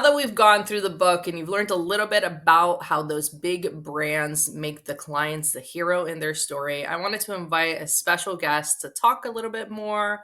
that we've gone through the book and you've learned a little bit about how those big brands make the clients the hero in their story, I wanted to invite a special guest to talk a little bit more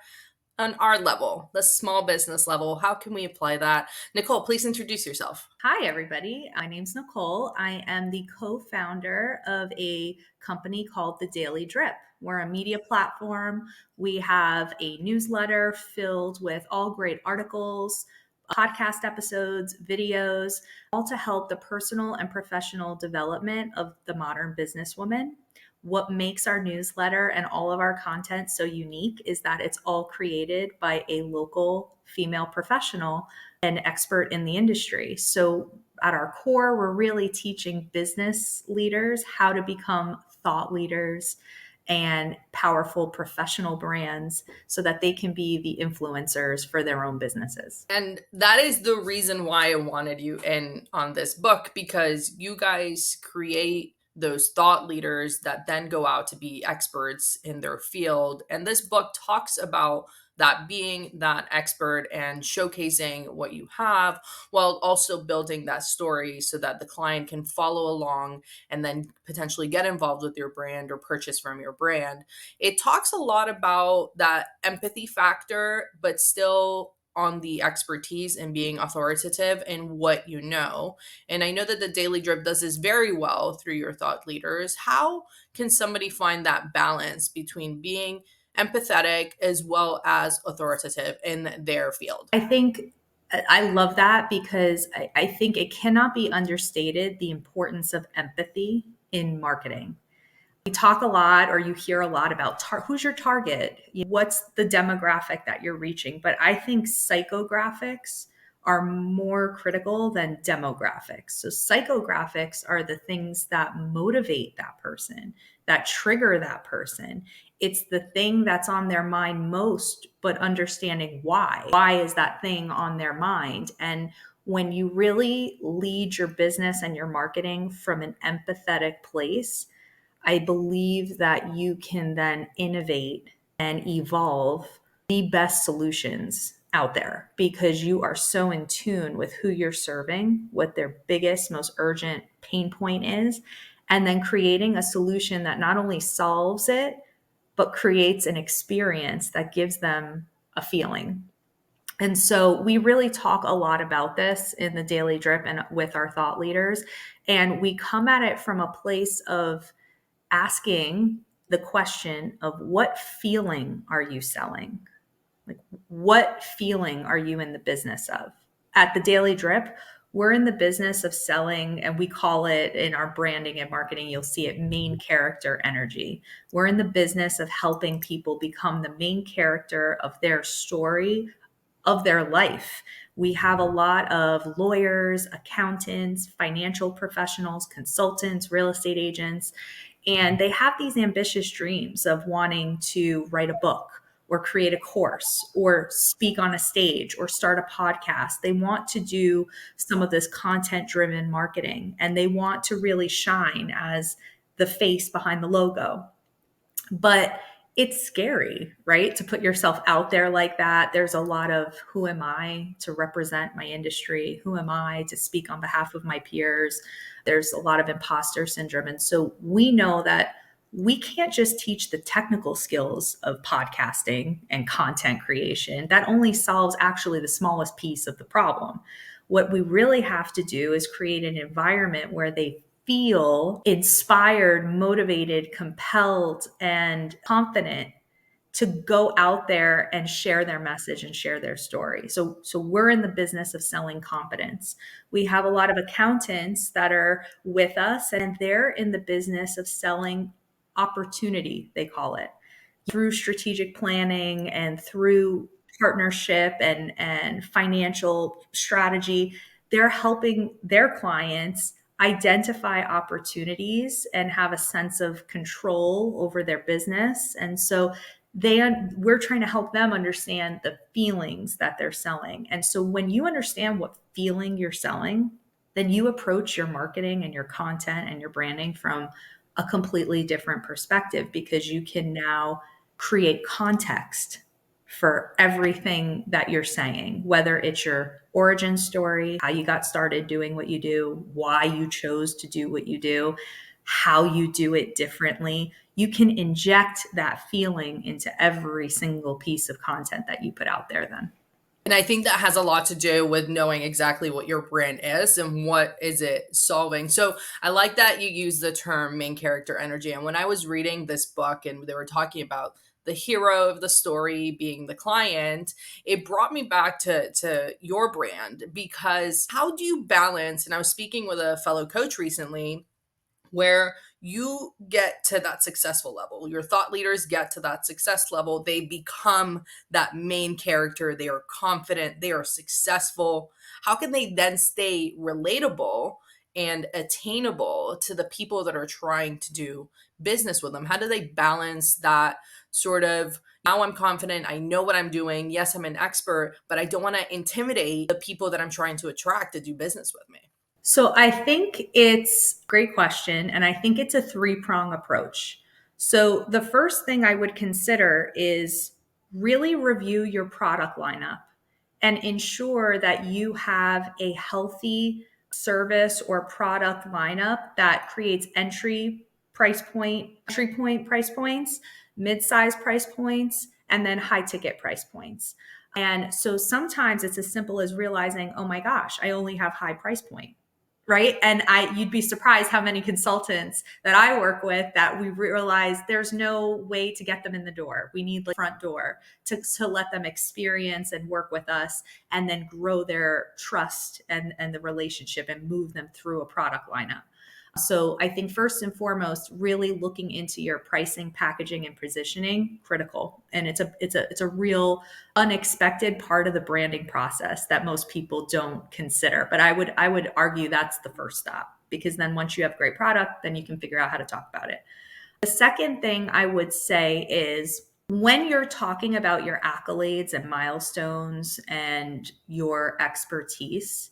on our level, the small business level. How can we apply that? Nicole, please introduce yourself. Hi, everybody. My name's Nicole. I am the co-founder of a company called The Daily Drip. We're a media platform. We have a newsletter filled with all great articles, podcast episodes, videos, all to help the personal and professional development of the modern businesswoman. What makes our newsletter and all of our content so unique is that it's all created by a local female professional, an expert in the industry. So at our core, we're really teaching business leaders how to become thought leaders and powerful professional brands so that they can be the influencers for their own businesses. And that is the reason why I wanted you in on this book, because you guys create those thought leaders that then go out to be experts in their field. And this book talks about that, being that expert and showcasing what you have while also building that story so that the client can follow along and then potentially get involved with your brand or purchase from your brand. It talks a lot about that empathy factor, but still on the expertise and being authoritative in what you know. And I know that the Daily Drip does this very well through your thought leaders. How can somebody find that balance between being empathetic as well as authoritative in their field? I think I love that because I think it cannot be understated the importance of empathy in marketing. We talk a lot, or you hear a lot about who's your target, what's the demographic that you're reaching. But I think psychographics are more critical than demographics. So psychographics are the things that motivate that person, that trigger that person. It's the thing that's on their mind most, but understanding why. Why is that thing on their mind? And when you really lead your business and your marketing from an empathetic place, I believe that you can then innovate and evolve the best solutions out there because you are so in tune with who you're serving, what their biggest, most urgent pain point is, and then creating a solution that not only solves it, but creates an experience that gives them a feeling. And so we really talk a lot about this in the Daily Drip and with our thought leaders. And we come at it from a place of asking the question of what feeling are you selling? Like, what feeling are you in the business of? At the Daily Drip, we're in the business of selling, and we call it in our branding and marketing, you'll see it, main character energy. We're in the business of helping people become the main character of their story, of their life. We have a lot of lawyers, accountants, financial professionals, consultants, real estate agents, and they have these ambitious dreams of wanting to write a book or create a course or speak on a stage or start a podcast. They want to do some of this content driven marketing, and they want to really shine as the face behind the logo. But it's scary, right? To put yourself out there like that. There's a lot of who am I to represent my industry? Who am I to speak on behalf of my peers? There's a lot of imposter syndrome. And so we know that we can't just teach the technical skills of podcasting and content creation. That only solves actually the smallest piece of the problem. What we really have to do is create an environment where they feel inspired, motivated, compelled, and confident to go out there and share their message and share their story. So we're in the business of selling confidence. We have a lot of accountants that are with us, and they're in the business of selling opportunity, they call it, through strategic planning and through partnership and financial strategy. They're helping their clients identify opportunities and have a sense of control over their business. And so we're trying to help them understand the feelings that they're selling. And so when you understand what feeling you're selling, then you approach your marketing and your content and your branding from a completely different perspective because you can now create context for everything that you're saying, whether it's your origin story, how you got started doing what you do, why you chose to do what you do, how you do it differently. You can inject that feeling into every single piece of content that you put out there then. And I think that has a lot to do with knowing exactly what your brand is and what is it solving. So I like that you use the term main character energy. And when I was reading this book and they were talking about the hero of the story being the client, it brought me back to your brand, because how do you balance? And I was speaking with a fellow coach recently, where you get to that successful level. Your thought leaders get to that success level. They become that main character. They are confident. They are successful. How can they then stay relatable and attainable to the people that are trying to do business with them? How do they balance that sort of, now I'm confident, I know what I'm doing. Yes, I'm an expert, but I don't want to intimidate the people that I'm trying to attract to do business with me? So I think it's a great question, and I think it's a three-prong approach. So the first thing I would consider is really review your product lineup and ensure that you have a healthy service or product lineup that creates entry point price points, mid-size price points, and then high ticket price points. And so sometimes it's as simple as realizing, oh my gosh, I only have high price point, right? And you'd be surprised how many consultants that I work with that we realize there's no way to get them in the door. We need the front door to let them experience and work with us, and then grow their trust and the relationship and move them through a product lineup. So I think first and foremost, really looking into your pricing, packaging, and positioning, critical. And it's a real unexpected part of the branding process that most people don't consider. But I would argue that's the first stop, because then once you have great product, then you can figure out how to talk about it. The second thing I would say is, when you're talking about your accolades and milestones and your expertise,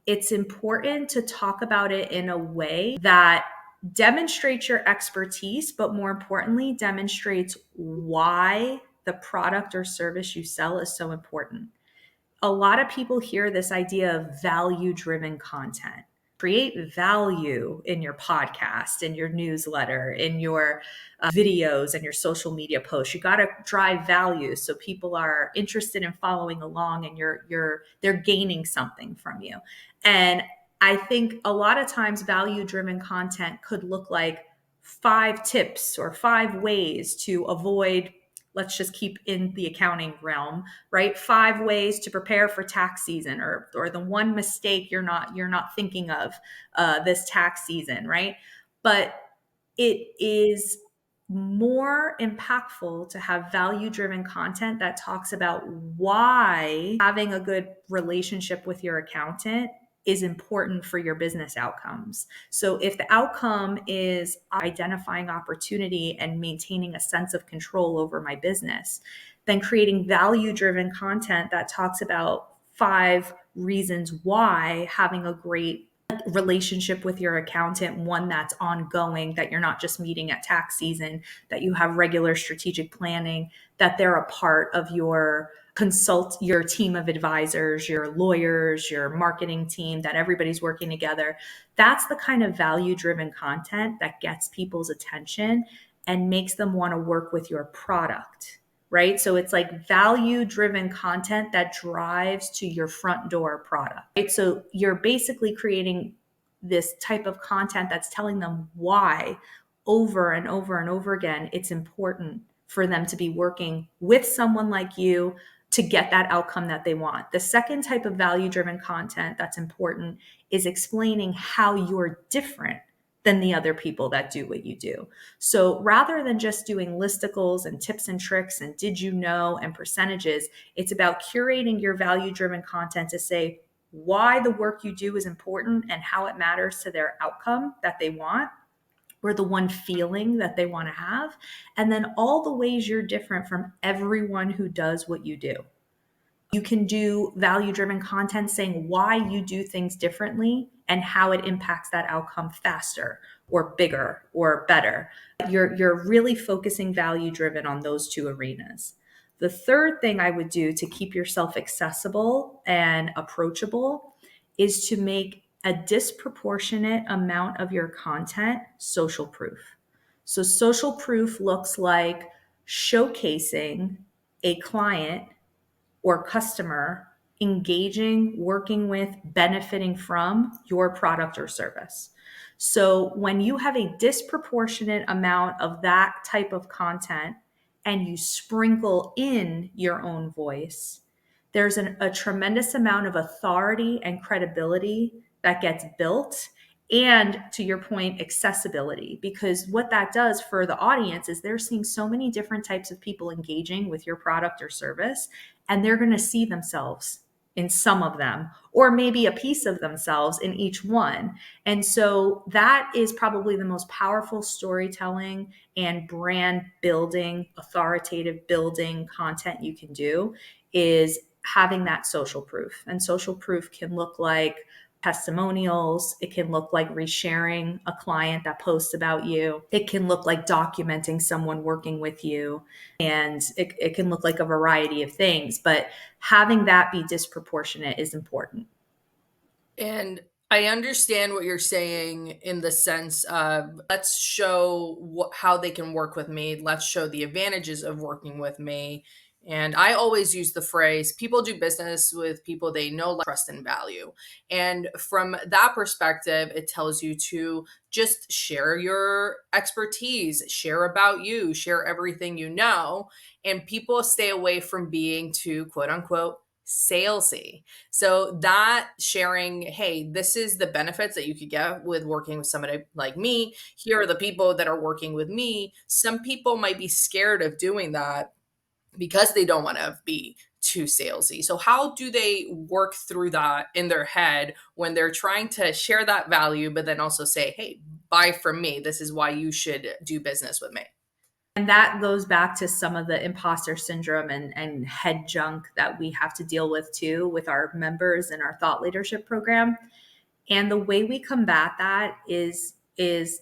it's important to talk about it in a way that demonstrates your expertise, but more importantly, demonstrates why the product or service you sell is so important. A lot of people hear this idea of value driven content. Create value in your podcast, in your newsletter, in your videos and your social media posts. You got to drive value so people are interested in following along, and they're gaining something from you. And I think a lot of times value driven content could look like 5 tips or 5 ways to avoid, let's just keep in the accounting realm, right? 5 ways to prepare for tax season, or the one mistake you're not thinking of this tax season, right? But it is more impactful to have value driven content that talks about why having a good relationship with your accountant is important for your business outcomes. So if the outcome is identifying opportunity and maintaining a sense of control over my business, then creating value driven content that talks about 5 reasons why having a great relationship with your accountant, one that's ongoing, that you're not just meeting at tax season, that you have regular strategic planning, that they're a part of your your team of advisors, your lawyers, your marketing team, that everybody's working together. That's the kind of value driven content that gets people's attention and makes them want to work with your product, right? So it's like value driven content that drives to your front door product, right? So you're basically creating this type of content that's telling them why, over and over and over again, it's important for them to be working with someone like you to get that outcome that they want. The second type of value driven content that's important is explaining how you're different than the other people that do what you do. So rather than just doing listicles and tips and tricks and did you know and percentages, it's about curating your value driven content to say why the work you do is important and how it matters to their outcome that they want, or the one feeling that they want to have, and then all the ways you're different from everyone who does what you do. You can do value driven content saying why you do things differently and how it impacts that outcome faster or bigger or better. You're really focusing value driven on those 2 arenas. The third thing I would do to keep yourself accessible and approachable is to make a disproportionate amount of your content social proof. So, social proof looks like showcasing a client or customer engaging, working with, benefiting from your product or service. So when you have a disproportionate amount of that type of content and you sprinkle in your own voice, there's a tremendous amount of authority and credibility that gets built. And to your point, accessibility, because what that does for the audience is they're seeing so many different types of people engaging with your product or service, and they're going to see themselves in some of them, or maybe a piece of themselves in each one. And so that is probably the most powerful storytelling and brand building, authoritative building content you can do, is having that social proof. And social proof can look like testimonials. It can look like resharing a client that posts about you. It can look like documenting someone working with you. And it can look like a variety of things, but having that be disproportionate is important. And I understand what you're saying in the sense of let's show how they can work with me. Let's show the advantages of working with me. And I always use the phrase people do business with people they know, like, trust, and value. And from that perspective, it tells you to just share your expertise, share about you, share everything you know. And people stay away from being too, quote unquote, salesy. So that sharing, hey, this is the benefits that you could get with working with somebody like me. Here are the people that are working with me. Some people might be scared of doing that because they don't want to be too salesy. So how do they work through that in their head when they're trying to share that value, but then also say, hey, buy from me. This is why you should do business with me. And that goes back to some of the imposter syndrome and head junk that we have to deal with too with our members in our thought leadership program. And the way we combat that is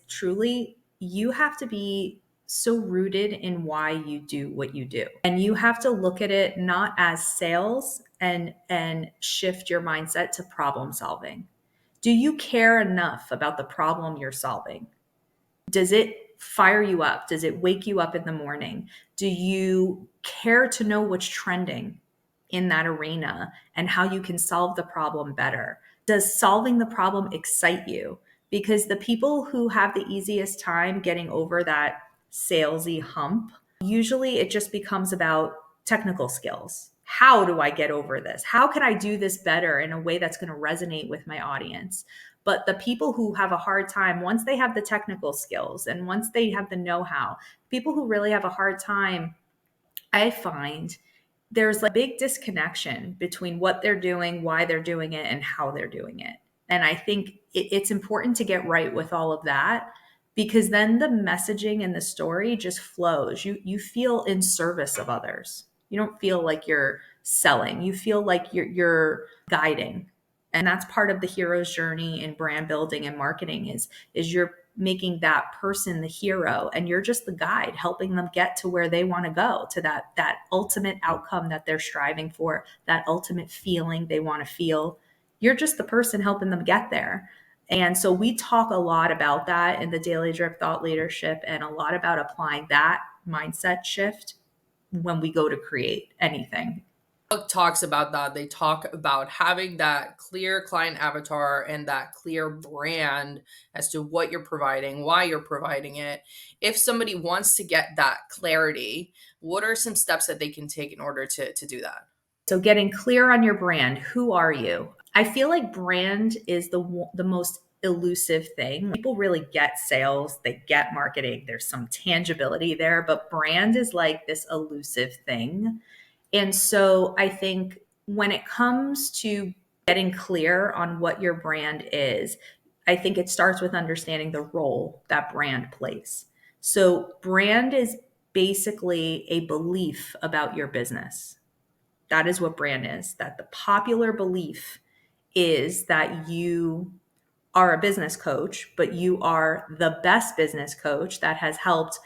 truly, you have to be so rooted in why you do what you do. And you have to look at it not as sales and shift your mindset to problem solving. Do you care enough about the problem you're solving? Does it fire you up? Does it wake you up in the morning? Do you care to know what's trending in that arena and how you can solve the problem better? Does solving the problem excite you? Because the people who have the easiest time getting over that salesy hump, usually it just becomes about technical skills. How do I get over this? How can I do this better in a way that's going to resonate with my audience? But the people who have a hard time, once they have the technical skills and once they have the know-how, people who really have a hard time, I find there's like big disconnection between what they're doing, why they're doing it, and how they're doing it. And I think it's important to get right with all of that, because then the messaging and the story just flows. You feel in service of others. You don't feel like you're selling. You feel like you're guiding. And that's part of the hero's journey in brand building and marketing is you're making that person the hero and you're just the guide helping them get to where they want to go, to that ultimate outcome that they're striving for, that ultimate feeling they want to feel. You're just the person helping them get there. And so we talk a lot about that in the Daily Drip Thought Leadership, and a lot about applying that mindset shift when we go to create anything. Book talks about that. They talk about having that clear client avatar and that clear brand as to what you're providing, why you're providing it. If somebody wants to get that clarity, what are some steps that they can take in order to do that? So getting clear on your brand. Who are you? I feel like brand is the most elusive thing. People really get sales, they get marketing, there's some tangibility there, but brand is like this elusive thing. And so I think when it comes to getting clear on what your brand is, I think it starts with understanding the role that brand plays. So brand is basically a belief about your business. That is what brand is. That the popular belief is that you are a business coach, but you are the best business coach that has helped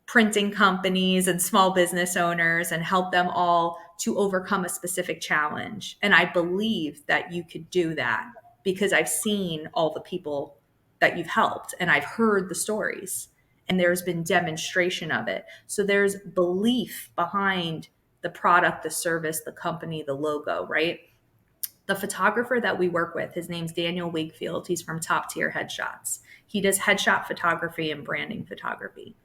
printing companies and small business owners and help them all to overcome a specific challenge. And I believe that you could do that because I've seen all the people that you've helped and I've heard the stories and there's been demonstration of it. So there's belief behind the product, the service, the company, the logo, right? The photographer that we work with, his name's Daniel Wakefield. He's from Top Tier Headshots. He does headshot photography and branding photography.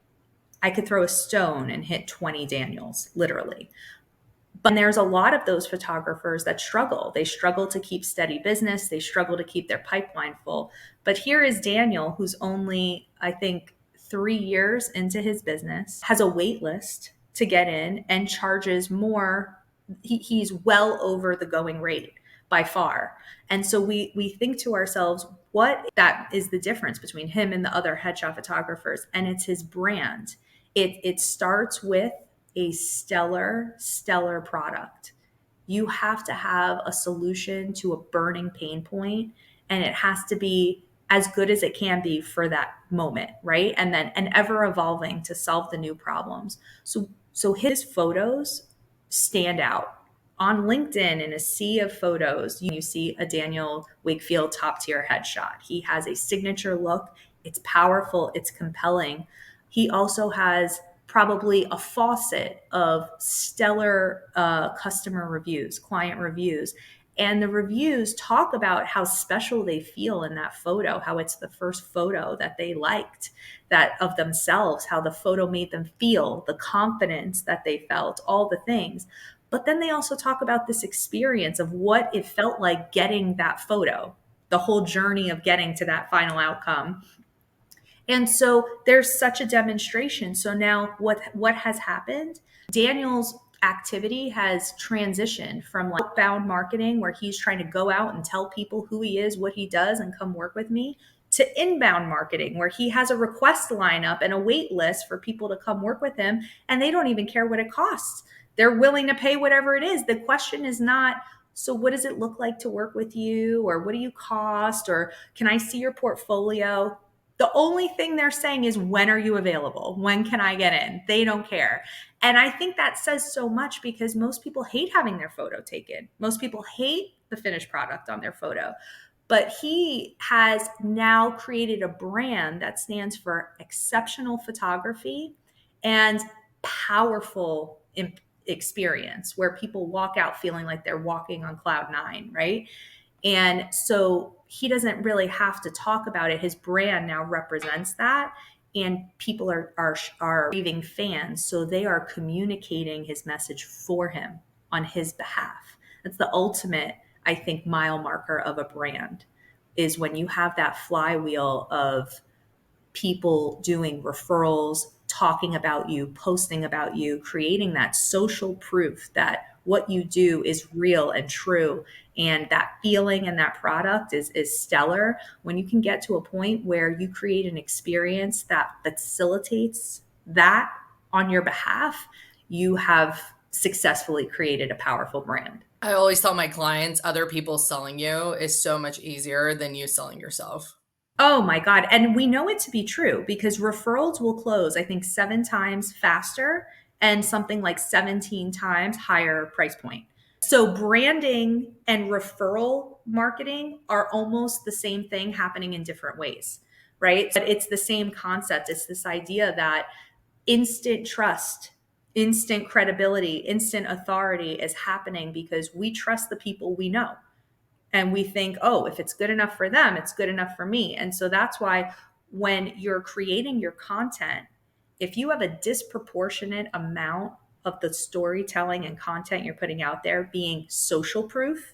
I could throw a stone and hit 20 Daniels, literally. But there's a lot of those photographers that struggle. They struggle to keep steady business. They struggle to keep their pipeline full. But here is Daniel, who's only, I think, 3 years into his business, has a wait list to get in and charges more. He's well over the going rate by far. And so we think to ourselves, what that is the difference between him and the other headshot photographers? And it's his brand. It starts with a stellar product. You have to have a solution to a burning pain point, and it has to be as good as it can be for that moment, right? And then and ever evolving to solve the new problems. So his photos stand out. On LinkedIn, in a sea of photos, you see a Daniel Wakefield top tier headshot. He has a signature look. It's powerful, it's compelling. He also has probably a faucet of stellar customer reviews, client reviews. And the reviews talk about how special they feel in that photo, how it's the first photo that they liked, that of themselves, how the photo made them feel, the confidence that they felt, all the things. But then they also talk about this experience of what it felt like getting that photo, the whole journey of getting to that final outcome. And so there's such a demonstration. So now what has happened? Daniel's activity has transitioned from like outbound marketing where he's trying to go out and tell people who he is, what he does and come work with me, to inbound marketing where he has a request lineup and a wait list for people to come work with him and they don't even care what it costs. They're willing to pay whatever it is. The question is not, so what does it look like to work with you, or what do you cost, or can I see your portfolio? The only thing they're saying is, when are you available? When can I get in? They don't care. And I think that says so much because most people hate having their photo taken. Most people hate the finished product on their photo. But he has now created a brand that stands for exceptional photography and powerful experience where people walk out feeling like they're walking on cloud nine, right? And so he doesn't really have to talk about it. His brand now represents that. And people are raving fans. So they are communicating his message for him on his behalf. That's the ultimate, I think, mile marker of a brand, is when you have that flywheel of people doing referrals, talking about you, posting about you, creating that social proof that what you do is real and true, and that feeling and that product is stellar. When you can get to a point where you create an experience that facilitates that on your behalf, you have successfully created a powerful brand. I always tell my clients other people selling you is so much easier than you selling yourself. Oh my God. And we know it to be true because referrals will close, I think, 7 times faster and something like 17 times higher price point. So branding and referral marketing are almost the same thing happening in different ways, right? But it's the same concept. It's this idea that instant trust, instant credibility, instant authority is happening because we trust the people we know. And we think, oh, if it's good enough for them, it's good enough for me. And so that's why when you're creating your content, if you have a disproportionate amount of the storytelling and content you're putting out there being social proof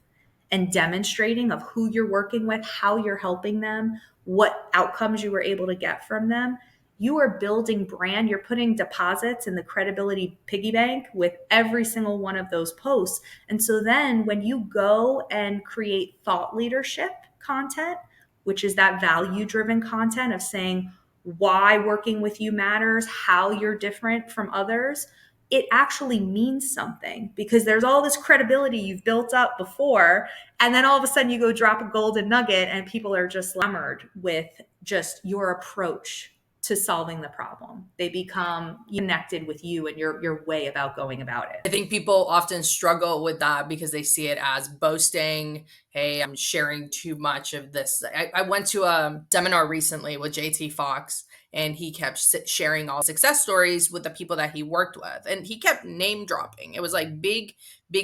and demonstrating of who you're working with, how you're helping them, what outcomes you were able to get from them, you are building brand. You're putting deposits in the credibility piggy bank with every single one of those posts. And so then when you go and create thought leadership content, which is that value driven content of saying why working with you matters, how you're different from others, it actually means something because there's all this credibility you've built up before. And then all of a sudden you go drop a golden nugget and people are just enamored with just your approach to solving the problem. They become connected with you and your way about going about I it. think people often struggle with that because they see it as boasting. Hey, I'm sharing too much of this. I went to a seminar recently with JT Fox, and he kept sharing all success stories with the people that he worked with. And he kept name dropping. It was like big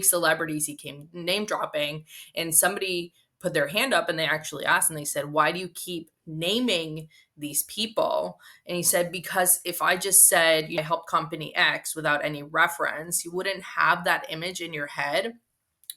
celebrities he came name dropping. And somebody put their hand up and they actually asked, and they said, "Why do you keep naming these people?" And he said, "Because if I just said, I help company X without any reference, you wouldn't have that image in your head.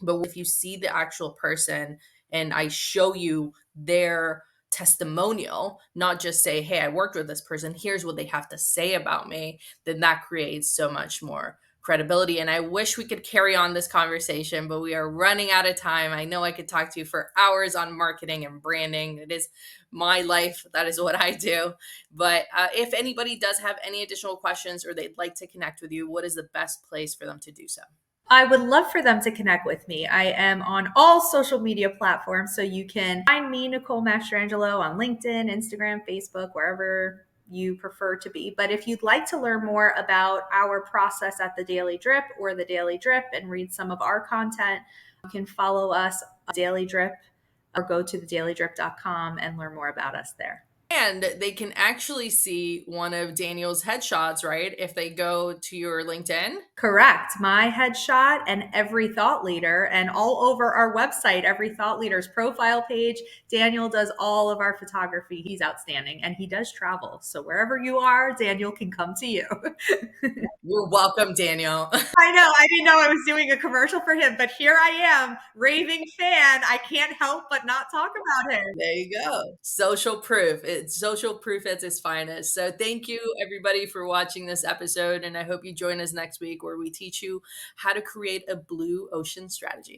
But if you see the actual person and I show you their testimonial, not just say, hey, I worked with this person, here's what they have to say about me, then that creates so much more credibility." And I wish we could carry on this conversation, but we are running out of time. I know I could talk to you for hours on marketing and branding. It is my life. That is what I do. But if anybody does have any additional questions or they'd like to connect with you, what is the best place for them to do so? I would love for them to connect with me. I am on all social media platforms, so you can find me, Nicole Mastrangelo, on LinkedIn, Instagram, Facebook, wherever you prefer to be. But if you'd like to learn more about our process at the Daily Drip or the Daily Drip and read some of our content, you can follow us on Daily Drip or go to thedailydrip.com and learn more about us there. And they can actually see one of Daniel's headshots, right? If they go to your LinkedIn. Correct. My headshot and every thought leader, and all over our website, every thought leader's profile page. Daniel does all of our photography. He's outstanding and he does travel. So wherever you are, Daniel can come to you. You're welcome, Daniel. I know. I didn't know I was doing a commercial for him, but here I am, raving fan. I can't help but not talk about him. There you go. Social proof. It's social proof at its finest. So thank you everybody for watching this episode. And I hope you join us next week where we teach you how to create a blue ocean strategy.